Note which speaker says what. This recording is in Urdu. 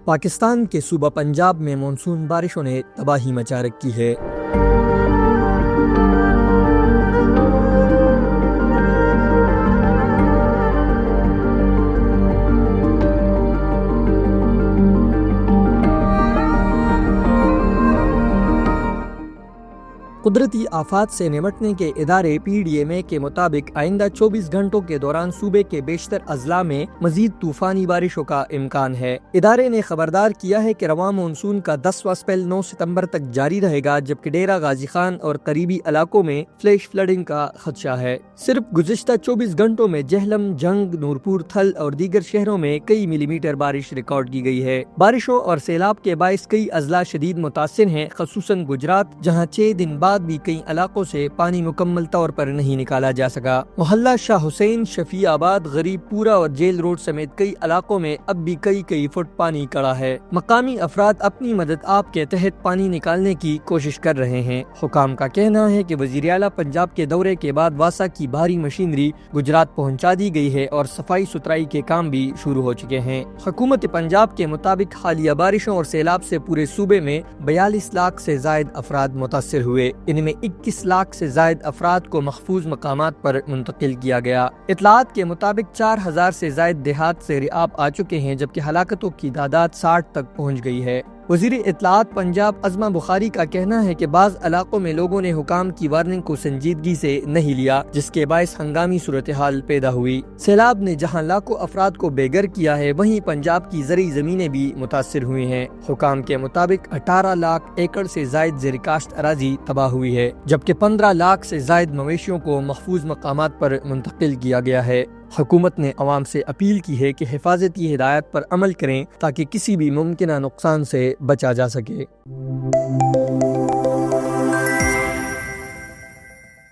Speaker 1: پاکستان کے صوبہ پنجاب میں مانسون بارشوں نے تباہی مچا رکھی ہے۔ قدرتی آفات سے نمٹنے کے ادارے PDMA کے مطابق آئندہ 24 گھنٹوں کے دوران صوبے کے بیشتر اضلاع میں مزید طوفانی بارشوں کا امکان ہے۔ ادارے نے خبردار کیا ہے کہ رواں مانسون کا 10واں سپیل 9 ستمبر تک جاری رہے گا، جبکہ ڈیرہ غازی خان اور قریبی علاقوں میں فلیش فلڈنگ کا خدشہ ہے۔ صرف گزشتہ 24 گھنٹوں میں جہلم، جنگ، نورپور تھل اور دیگر شہروں میں کئی ملی میٹر بارش ریکارڈ کی گئی ہے۔ بارشوں اور سیلاب کے باعث کئی اضلاع شدید متاثر ہیں، خصوصاً گجرات، جہاں 6 دن بعد بھی کئی علاقوں سے پانی مکمل طور پر نہیں نکالا جا سکا۔ محلہ شاہ حسین، شفیع آباد، غریب پورہ اور جیل روڈ سمیت کئی علاقوں میں اب بھی کئی فٹ پانی کڑا ہے۔ مقامی افراد اپنی مدد آپ کے تحت پانی نکالنے کی کوشش کر رہے ہیں۔ حکام کا کہنا ہے کہ وزیر اعلیٰ پنجاب کے دورے کے بعد واسا کی بھاری مشینری گجرات پہنچا دی گئی ہے اور صفائی ستھرائی کے کام بھی شروع ہو چکے ہیں۔ حکومت پنجاب کے مطابق حالیہ بارشوں اور سیلاب سے پورے صوبے میں 42 لاکھ سے زائد افراد متاثر ہوئے۔ ان میں 21 لاکھ سے زائد افراد کو محفوظ مقامات پر منتقل کیا گیا۔ اطلاعات کے مطابق 4000 سے زائد دیہات سے ریاب آ چکے ہیں، جبکہ ہلاکتوں کی تعداد 60 تک پہنچ گئی ہے۔ وزیر اطلاعات پنجاب عظمہ بخاری کا کہنا ہے کہ بعض علاقوں میں لوگوں نے حکام کی وارننگ کو سنجیدگی سے نہیں لیا، جس کے باعث ہنگامی صورتحال پیدا ہوئی۔ سیلاب نے جہاں لاکھوں افراد کو بے گھر کیا ہے، وہیں پنجاب کی زرعی زمینیں بھی متاثر ہوئی ہیں۔ حکام کے مطابق 18 لاکھ ایکڑ سے زائد زیر کاشت اراضی تباہ ہوئی ہے، جبکہ 15 لاکھ سے زائد مویشیوں کو محفوظ مقامات پر منتقل کیا گیا ہے۔ حکومت نے عوام سے اپیل کی ہے کہ حفاظتی ہدایات پر عمل کریں تاکہ کسی بھی ممکنہ نقصان سے بچا جا سکے۔